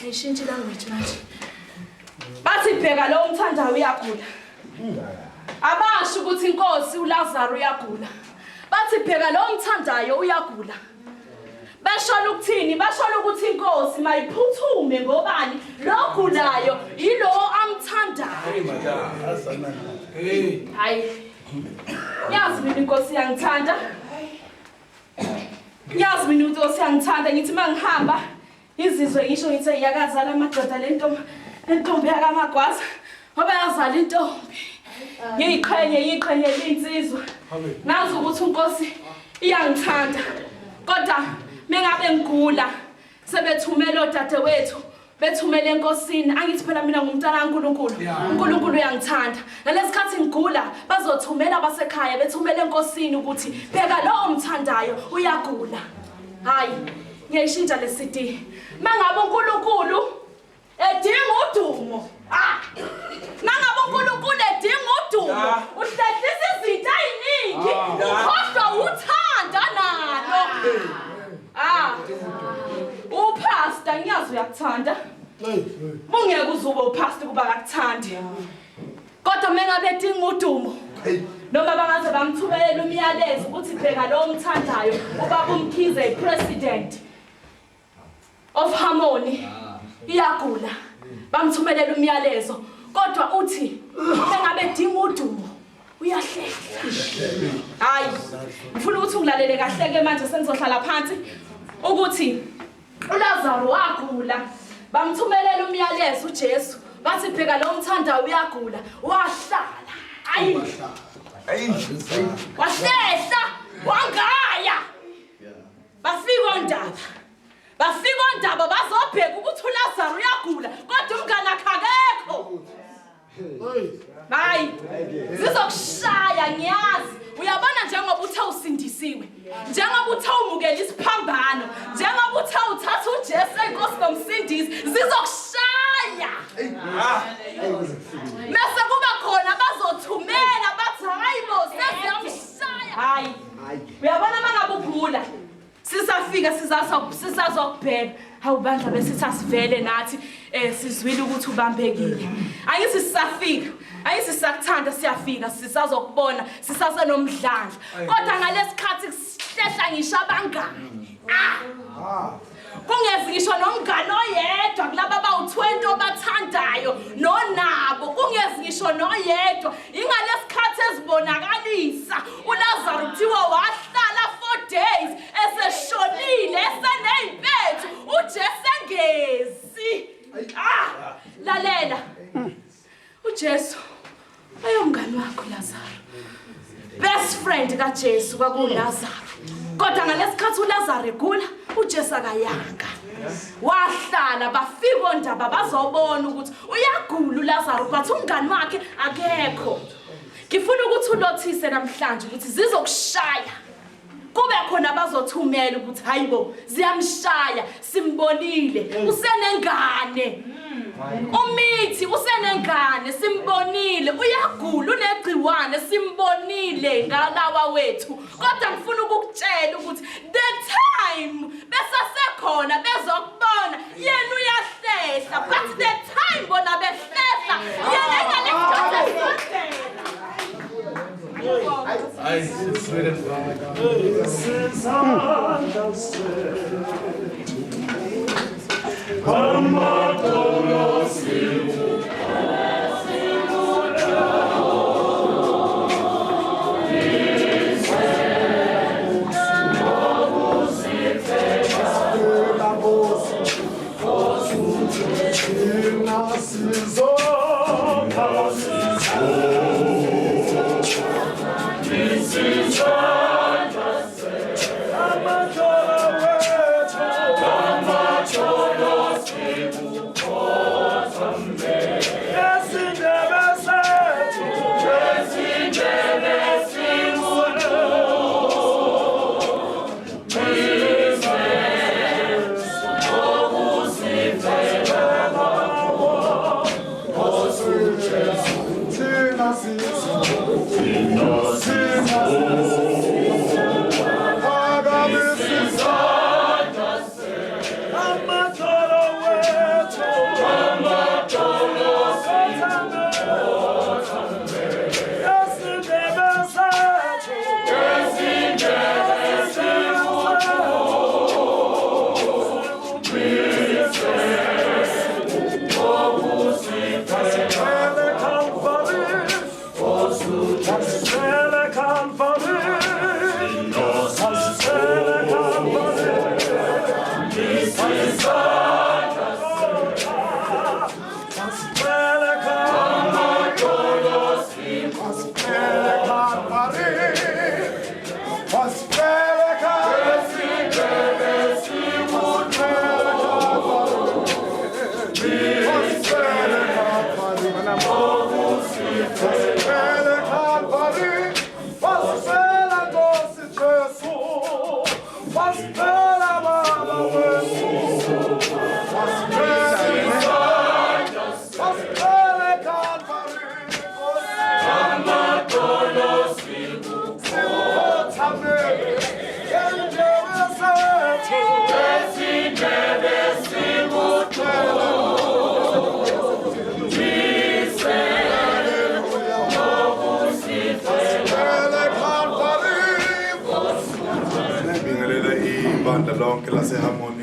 Ngiyishintshe language manje. Bathi bheka lo umthandayo uyagula. Abasho ukuthi inkosi uLazaro uyagula. Bathi bheka lo umthandayo uyagula. Basholo ukuthini? Basholo ukuthi inkosi mayiphuthume ngobani lo gulayo yilo amthandayo. Hayi. Yazi mina inkosi yangithanda. Yazi mina inkosi yangithanda ngithi mangihamba izizwe ngisho ngithi iyakazala amadoda lentombi yakamagwaza ngoba yazala intombi. Yiqhenye linsizwa. Nazi ukuthi inkosi iyangithanda. Kodwa mengabe ngigula sebethumela odadewethu bethumela enkosini angithi phela mina ngumntana kaNkulunkulu. uNkulunkulu uyangithanda. Nalesikhathi ngigula bazothumela abasekhaya bethumela enkosini ukuthi bheka lo umthandayo uyagula. Hayi ngiyishintsha le CD. Mangabe uNkulunkulu edinga udumo. Mangabe uNkulunkulu edinga udumo uhlehlisa izinto eziningi ukhohlwa uthanda nalo. Upastor ngiyazi uyakuthanda. Mungeke uzuba upastor kuba akakuthandi. Kodwa mengabe edinga udumo noma bangaze bamthumelela umyalezo ukuthi bheka lo umthandayo ubaba uMkhize president of Harmony iyagula. Bamthumelela umyalezo kodwa uthi mengabe edinga udumo uyahlehla. Hayi ngifuna ukuthi ungilalele kahle ke manje senizohlala phansi ukuthi uLazaro wagula. Bamthumelela umyalezo uJesu bathi bheka lo umthandayo uyagula. Wahlala. Hayi. Wahlehla wangaya. Bafika ondaba bazobheka ukuthi uLazaro uyagula kodwa umngane akakekho. Hayi zizokushaya ngiyazi. Uyabona njengoba uthe usindisiwe, njengoba uthe umukela isiphambano, njengoba uthe uthatha uJesu enkosi nomsindisi zizokushaya. Mase kuba khona bazothumela bathi hayi bo sesiyamshaya. Hayi uyabona mangabe ugula sisafika sizazokubheka. Hawu bandla besithi asivele nathi sizwile ukuthi ubambekile. Angithi sisafika, angithi sisakuthanda siyafika sisazokubona sisasenomdlandla. Kodwa ngalesikhathi sihlehla ngisho abangani. Kungezi ngisho nomngane oyedwa kulabo abawu20 obathandayo nonabo. Kungezi ngisho noyedwa. Ingalesikhathi ezibonakalisa uLazaro kuthiwa wahlala 4 days eseshonile eseney'mpethu uJesu engezi. Lalela uJesu ayomngane wakho Lazaro. Best friend kaJesu kwakuLazaro. Kodwa ngalesikhathi uLazaro egula uJesu akayanga. Wahlala bafika ondaba bazobona ukuthi uyagula uLazaro but umngane wakhe akekho. Ngifuna ukuthi ulothise namhlanje ukuthi zizokushaya. Kube khona bazothumela ukuthi hayibo ziyamshaya simbonile usenengane. Umithi usenengane simbonile uyagula unegciwane simbonile ngalawa wethu. Kodwa ngifuna ukukutshela ukuthi the time besasekhona bezokubona yena uyahlehla but the time bona behlehla yena engalekho.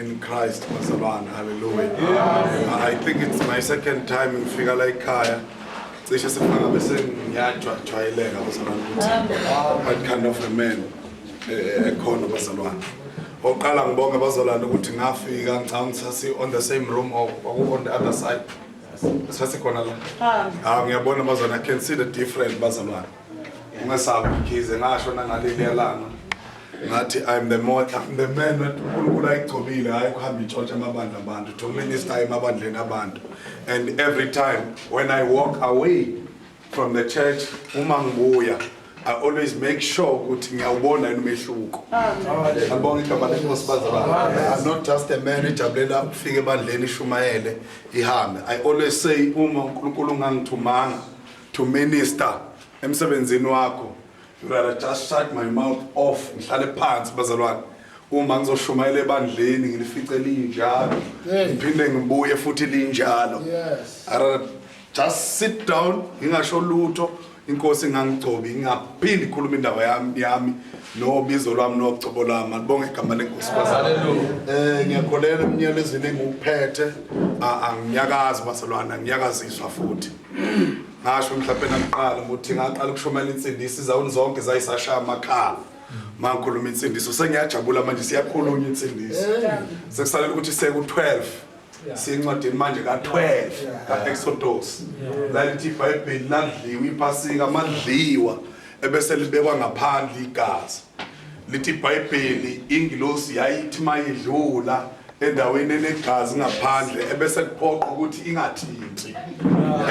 In Christ, hallelujah. I think it's my second time in figure like Kaya. What kind of a man on the same room or on the other side. I can see the different I'm the man to minister and every time when I walk away from the church, I always make sure I'm not just a manager, I always say to minister. You rather just shut my mouth off ngihlale phansi bazalwane uma ngizoshumayela ebandleni ngilifice linjalo ngiphinde ngibuye futhi linjalo I rather just sit down ngingasho lutho inkosi ngangigcobi ngingaphindi ikhuluma indaba yami nobizo lwami nocobo lami libonge igama lenkosi bazalwane ngiyakholela emnyelezweni enguphethe angiyakazi bazalwane ngiyakaziswa futhi ngasho mhlawumbe naqala ukuthi ngaqala ukushumayela insindisi izawuni zonke zayisashaya amakhala mangikhuluma insindisi sengiyajabula manje siyakhulunywa insindisi sekusalela ukuthi seku12 sincwadini manje ka12 kaExodus la lithi iBhayibheli ladliwa iphasika madliwa ebese libekwa ngaphandle igazi lithi iBhayibheli ingilosi yayithi mayidlula endaweni enegazi ngaphandle ebese kuphoqa ukuthi ingathinti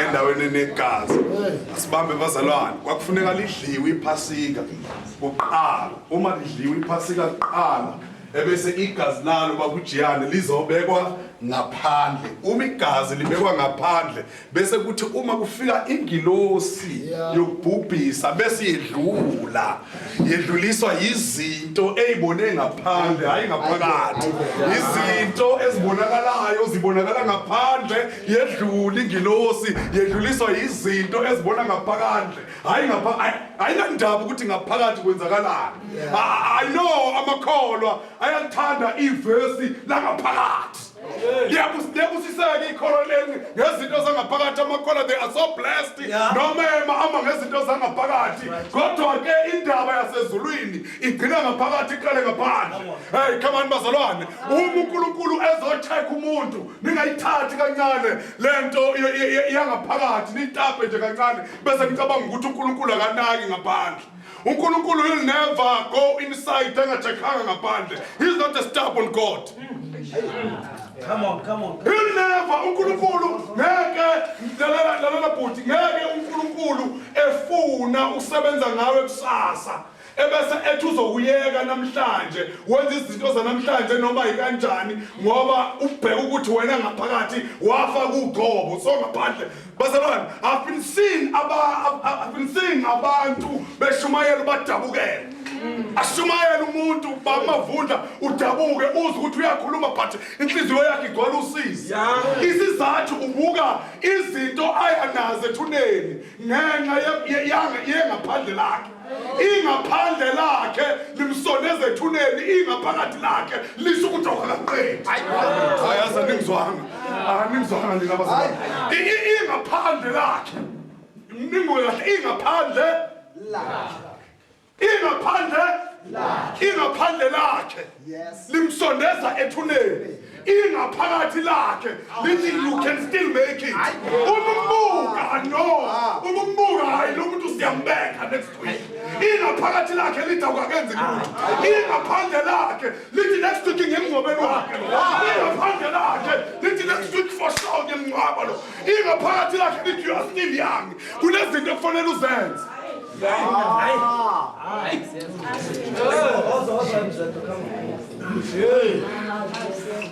endaweni enegazi asibambe bazalwane kwakufuneka lidliwe iphasika kuqala uma lidliwe iphasika kuqala ebese igazi lalo bakujiyane lizobekwa ngaphandle uma igazi libekwa ngaphandle bese kuthi uma kufika ingilosi yokubhubhisa bese yedluliswa izinto ezibone ngaphandle hayi ngaphakathi izinto ezibonakalayo zibonakala ngaphandle yedlula ingilosi yedluliswa izinto ezibona ngaphakathi ayinandaba ukuthi ngaphakathi kwenzakalani I know amakholwa ayathanda ivesi langaphakathi Yabusiseke ikhololeni ngezinto zangaphakathi amakholwa they are so blessed noma ama ngezinto zangaphakathi kodwa ke indaba yasezulwini igcina ngaphakathi iqale ngaphandle hey come on bazalwane uNkulunkulu ezocheck umuntu ningayithathi kancane lento yangaphakathi nitape nje kancane bese ngicabanga ukuthi uNkulunkulu akanaki ngaphandle uNkulunkulu will never go inside engacheckanga ngaphandle he's not a stubborn God Come on. He'll never uNkulunkulu ngeke lalela bhuti ngeke uNkulunkulu efuna usebenza ngawe kusasa ebese ethi uzokuyeka namhlanje wenza izinto zanamhlanje noma ikanjani ngoba ubheka ukuthi wena ngaphakathi wafa kugcobo so ngaphandle bazalwane I've been seeing abantu beshumayela badabukela ashumayela umuntu bamavundla udabuke uze ukuthi uyakhuluma but inhliziyo yakhe igcwala usizi isizathu ubuka izinto ayanazo ethuneni ngenxa yengaphandle lakhe ingaphandle lakhe limsondeza ethuneni ingaphakathi lakhe lisho ukuthi akaqedi ayaza ningizwanga ningizwanga lina bazalwane ingaphandle lakhe ningoya kahle ingaphandle lakhe limsondeza ethuneni ingaphakathi lakhe lithi you can still make it umbuka hayi lo muntu siyambeka next week ingaphakathi lakhe lithi akukenzi lutho ingaphandle lakhe lithi next week ngengcobeni wakhe ingaphandle lakhe lithi next week for sure ngengcwaba lo ingaphakathi lakhe lithi you are still young kunezinto ekufanele uzenze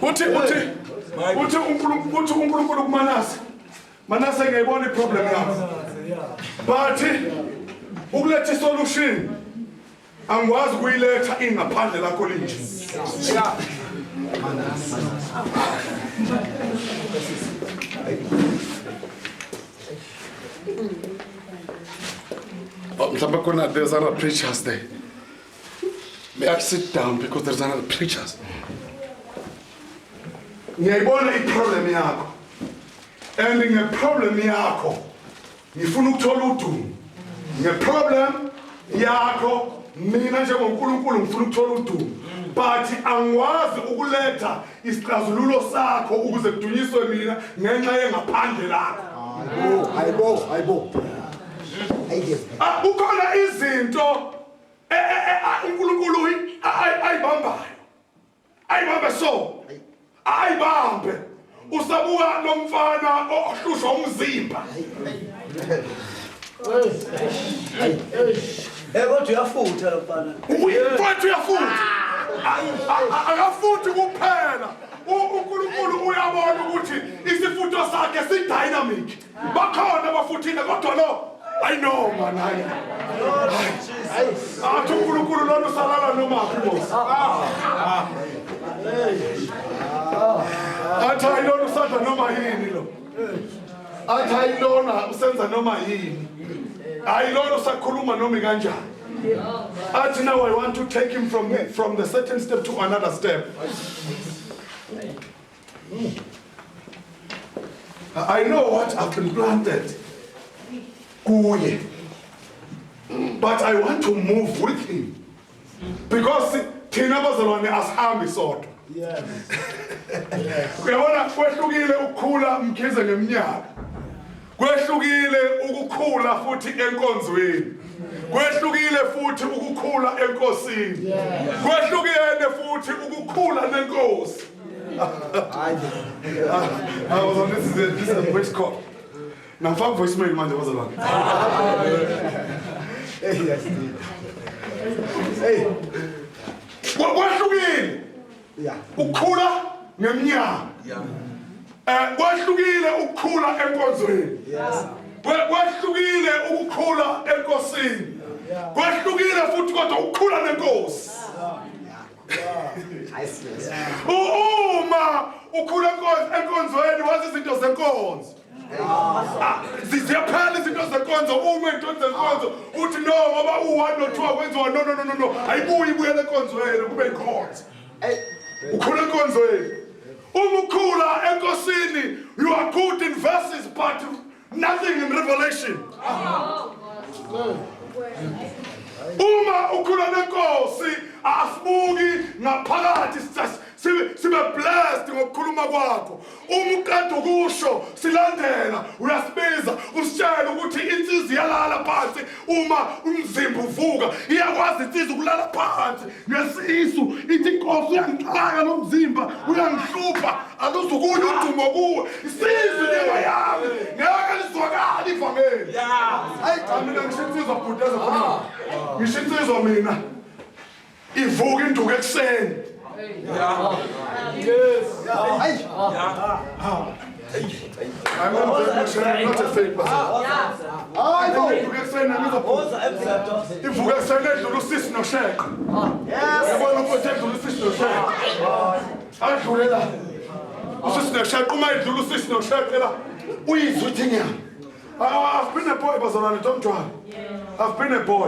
uthi uNkulunkulu kuManase ngiyayibona iproblem yakho but ukuletha isolution angikwazi kuyiletha ingaphandle lakho linje There's other preachers there. May I sit down because there's another preachers. Ngiyayibona iproblem yakho. And ngeproblem yakho ngifuna ukuthola udumo. Ngeproblem yakho mina njengoNkulunkulu ngifuna ukuthola udumo. But angwazi ukuletha isixazululo sakho ukuze kudunyiswe mina ngenxa yengaphandle lakho. Hayibo. Ukhona izinto uNkulunkulu ayibambayo. Ayibambe so. Ayibambe. Usabuka nomfana ohlushwa umzimba. Kodwa uyafutha lo mfana. Mfowethu uyafutha. Akafuthi kuphela. uNkulunkulu uyabona ukuthi isifutho sakhe si-dynamic. Bakhona abafuthile kodwa lo I know man. Athi uNkulunkulu lona usalala noma kuphi. Athi ayilona usanda noma yini lo. Athi ayilona usenza noma yini. Ayilona usakhuluma noma kanjani. Athi now I want to take him from the certain step to another step. I know what I've been planted. Kuye. But I want to move with him. Because thina bazalwane asihambi sodwa. Yes. Uyabona kwehlukile ukukhula mkhize ngeminyaka. Kwehlukile ukukhula futhi enkonzweni. Kwehlukile futhi ukukhula enkosini. Kwehlukile futhi ukukhula nenkosi. I was on this is a voice call. Now fuck voicemail manje bazalwane. Hey. Kwehlukile. Yeah. Ukukhula ngeminyaka. Kwehlukile ukukhula enkonzweni. Yes. Kwehlukile ukukhula enkosini. Kwehlukile futhi kodwa ukukhula nenkosi. Uma ukhula enkonzweni wazi izinto zenkonzo. Ziyaphela izinto zenkonzo uma into zenkonzo uthi no ngoba u1 no2 akwenziwa no ayibuyi ibuyele enkonzweni kube inkonzo. Ukhula enkonzweni. Uma ukhula enkosini you are good in verses but nothing in revelation. Uma ukhula nenkosi asibuki ngaphakathi sibe blessed ngokukhuluma kwakho. Uma uqeda ukusho silandela uyasibiza usitshela ukuthi insizwa iyalala phansi uma umzimba uvuka iyakwazi insizwa ukulala phansi ngesisu ithi inkosi uyangixaka lo mzimba uyangihlupha aluzukuya udumo kuwe isizwe leyo yami ngeke lizwakala ivangeli. Hayi cha mina ngishinsizwa bhuteza khona ngishinsizwa mina ivuka induku ekseni. Yes. I'm not a fake person. Ivuka ekseni ngizophuza. Ivuka ekseni edlula usisi nosheka. Yabona ukuthi edlula usisi nosheka. Adlulela. Usisi nosheka uma edlula usisi nosheka la uyizwa uthi nyama. I've been a boy bazalwane don't try. I've been a boy.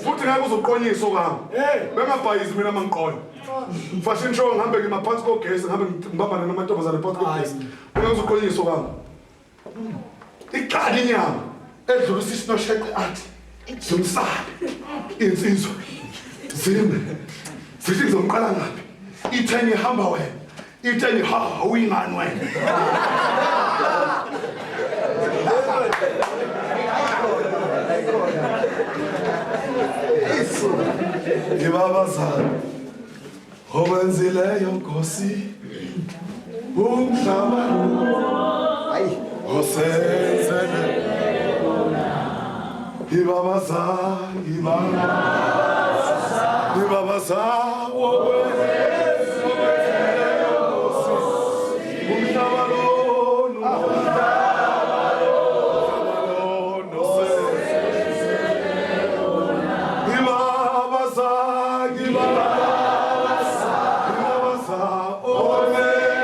Futhi ngeke uzoqonyisa kwami. Bengabhayizi mina mangiqonya. Fashion show ngihambe ngimaphansi kogesi ngihambe ngibambana namantombazane phansi kogesi. Ngeke uzoqonyisa kwami. Iqala inyama edlula usisi nosheka athi zimsabe insizwa. Zime. Sithi ngizomqala ngaphi? Ithe ngihamba wena. Ithe ngiha uyingani wena. Ngibabazana owenzileyo Nkosi umhlaba osenzele ngibabazana owenzileyo Nkosi umhlaba Amen.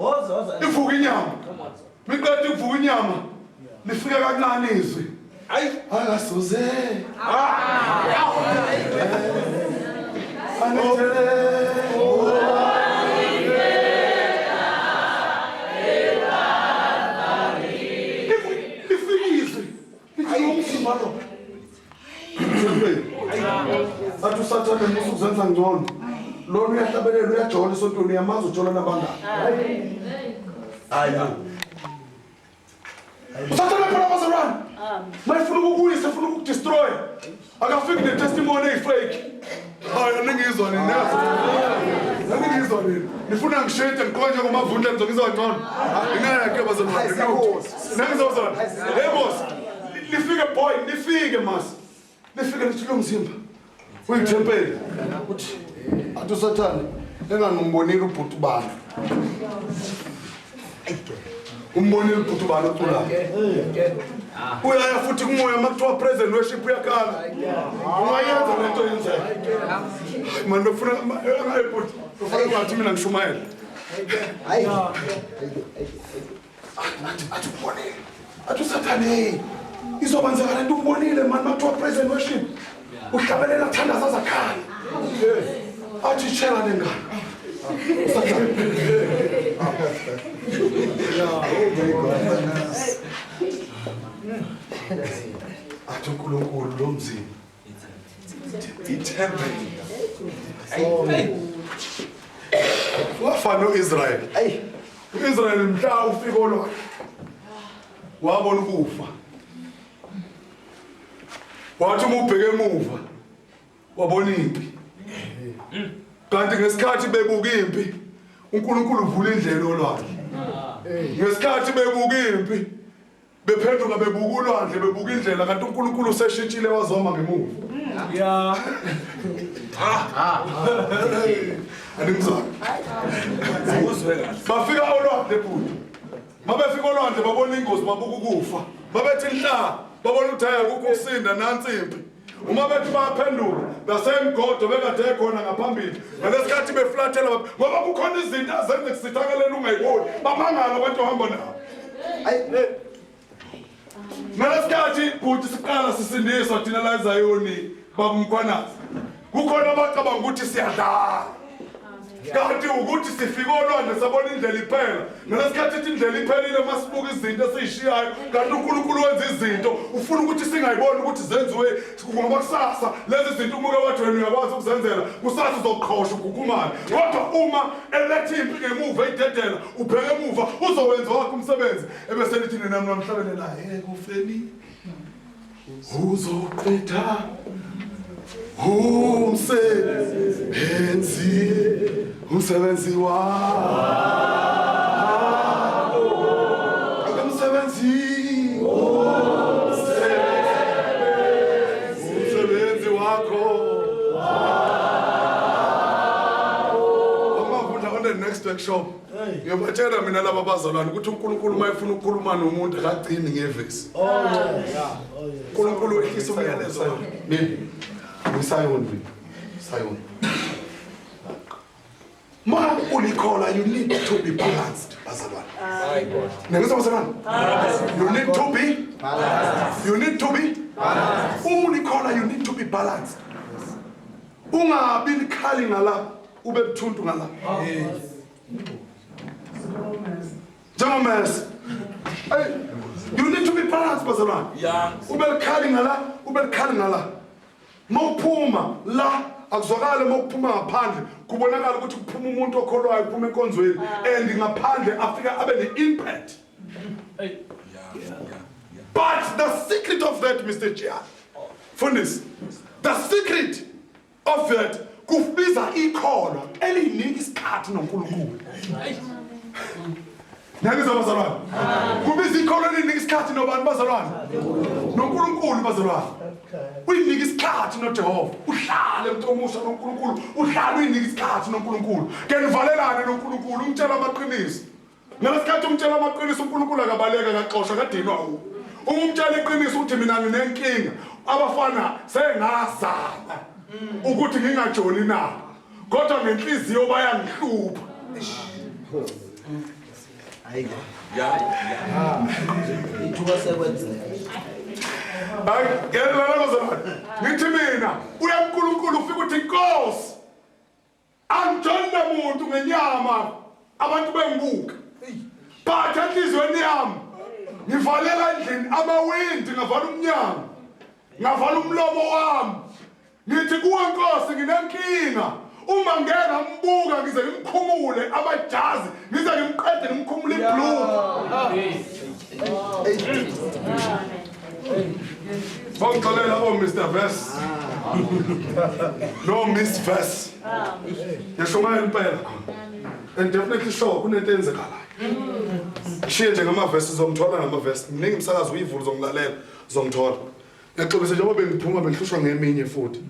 Woza. Ivuka inyama. Miqeda ivuka inyama. Nifika kancane izwi. Hayi, akasoze. Athi usathane musu kuzenza ngcono. Lo uyahlabelela uyajola esontweni yamazi ujola nabangani. Hayi. Usathane phela bazalwane. Mayifuna ukukuyisa ufuna ukudestroy. Akafiki ne-testimony fake. Hayi ningizwa nini nazo. Ningizwa nini. Nifuna ngishete ngiqonje kumavundla ngizokuzwa ngcono. Ngeke bazalwane. Ningizwa. Hey boss. Nifike boy, nifike mas. Nifike nithule umzimba. Uyithempele. Uthi athi usathane enganombonile ubhuti bani. Umbonile ubhuti bani ucula. Uyaya futhi kumoya makuthiwa present worship uyakhala. Ungayenza lento yenzeka. Manje ufuna ngayibhuti. Ufuna ngathi mina ngishumayela. Hayi. Athi ubonile. Athi usathane izobanzeka lento ubonile man makuthiwa present worship. Uhlabelela kuthandaza zakhaya. Athi tshela nengane. Athi uNkulunkulu lo mzimba. Ithembe. Wafana noIsrael. uIsrael mhla ufika olwandle. Wabona ukufa. Wathi ubheke emuva. Wabona impi. Kanti ngesikhathi bebuka impi, uNkulunkulu uvula indlela olwandle. Ngesikhathi bebuka impi, bephenduka bebuka ulwandle, bebuka indlela kanti uNkulunkulu useshintshile wazoma ngemuva. Yeah. Andimzwa. Bafika olwandle futhi. Mabefika olwandle babona ingozi babuka ukufa. Babethi nhla, babona ukuthi ayakukho ukusinda nansi impi. Uma bethi baphenduka basemgodo bekade ekhona ngaphambili ngalesikhathi beflathela ngoba kukhona izinto azenze kusithakalela ungayiboni bamangala abantu ohamba nabo. Ngalesikhathi futhi siqala sisindiswa thina la eZayoni babumkhwanazi kukhona abacabanga ukuthi siyadala kanti ukuthi sifike olwandle sabona indlela iphela ngalesikhathi ithi indlela iphelile masibuka izinto esizishiyayo kanti uNkulunkulu wenza izinto ufuna ukuthi singayiboni ukuthi zenziwe ngoba kusasa lezi zinto umuke wathi wena uyakwazi ukuzenzela kusasa uzoqhosha ugukumala kodwa uma eletha impi ngemuva idedela ubheke emuva uzowenza wakho umsebenzi ebese lithi nami namhlabelela ekufeni uzoqedha umsebenzi wakho umsebenzi wakho amavundla on the next workshop ngiyobatshela mina laba bazalwane ukuthi uNkulunkulu mayefuna ukukhuluma nomuntu akagcini ngevesi uNkulunkulu ehlisa umyalezo nini Sayoni. Ma ulikhola, you need to be balanced, bazalwane. You need to be balanced. You need to be balanced. Ulikhola, you need to be balanced. Ungabi likhali ngala, ube buthuntu ngala. Jamamesi. You need to be balanced, bazalwane. Ube likhali ngala, ube likhali ngala. Mawuphuma la akuzwakala mawuphuma ngaphandle kubonakala ukuthi kuphuma umuntu okholwayo kuphuma enkonzweni and ngaphandle afika abe ne-impact. But the secret of that, Mr. Chair, Fundis, the secret of that kubiza ikholwa elinika isikhathi noNkulunkulu. Nangizwa bazalwane. Kubiza ikholwa elinika isikhathi nobani bazalwane? noNkulunkulu bazalwane. Uyinika isikhathi noJehova. Uhlale umuntu omusha noNkulunkulu. Uhlale uyinika isikhathi noNkulunkulu. Ngenivalelane noNkulunkulu umtshela amaqiniso. Ngalesikhathi umtshela amaqiniso uNkulunkulu akabaleka akaxoxa kadinwa u. Umtshela iqiniso uthi mina nginenkinga. Abafana sengazama ukuthi ngingajoni na. Kodwa ngenhliziyo bayangihlupha. Ithuba sekwenzeka. Hayi ngeke lana bazalwane. Ngithi mina uyaNkulunkulu ufika uthi Nkosi. Angijoni namuntu ngenyama abantu bengibuka. Phatha enhlizweni yami. Ngivalela endlini amawindi ngavala umnyango. Ngavala umlomo wami. Ngithi kuwe Nkosi nginenkinga. Uma ngeke ngambuka ngize ngimkhumule abajazi ngize ngimqede ngimkhumule iblue. Bongixolela Mr. Vess. No Miss Vess. Yashomaya impela. And definitely sure kunento enzekalayo. Shiye nje ngamavesi zomthola ngamavesi. Mningi umsakazi uyivulu zongilalela zomthola. Ngixolisa njengoba bengiphuma bengihlushwa ngeminye futhi.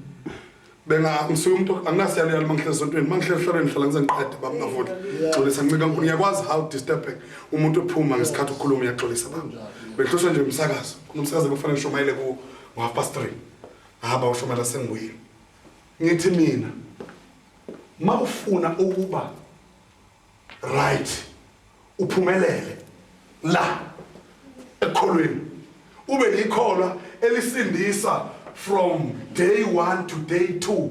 Ngisuye umuntu anginasiyalala mangihlezi esontweni mangihlezi hlala ngihlala ngizengiqede bamngavuthi. Ngixolisa ngicika uNkulunkulu ngiyakwazi how disturbing umuntu ophuma ngesikhathi ukukhuluma uyaxolisa bami. Bengihlushwa nje umsakazi. Kunomsakazi kufanele ushomayele ku 3:30. Ahaba ushomela sengibuyile. Ngithi mina mawufuna ukuba right uphumelele la ekholweni ube likholwa elisindisa from day 1 to day 2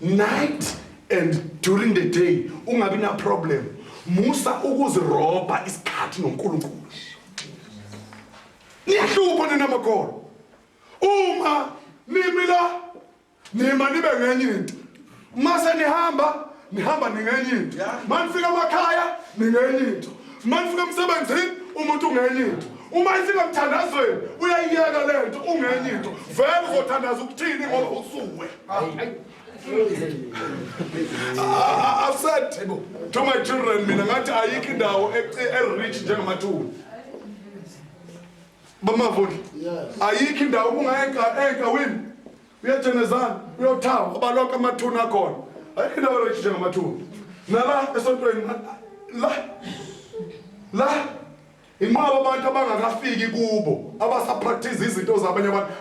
night and during the day ungabi na problem musa ukuziroba isikhathi noNkulunkulu niyahlupha nina makolo uma nima nibe ngenye into mase nihamba ningenye into manifika emakhaya ningenye into manifika emsebenzini umuntu ungenye into uma ifika emthandazweni uyayiyeka lento ungenye into vele uzothandaza ukuthini ngoba usuwe. I've said to my children mina ngathi ayikho indawo e-rich njengamathuna bamavuni ayikho indawo ungayeka enkawini uyajenezana uyothawa abalonke amathuna akhona ayikho indawo rich njengamathuna nala esontweni la inqaba abantu abangakafiki kubo abasapractice izinto zabanye abantu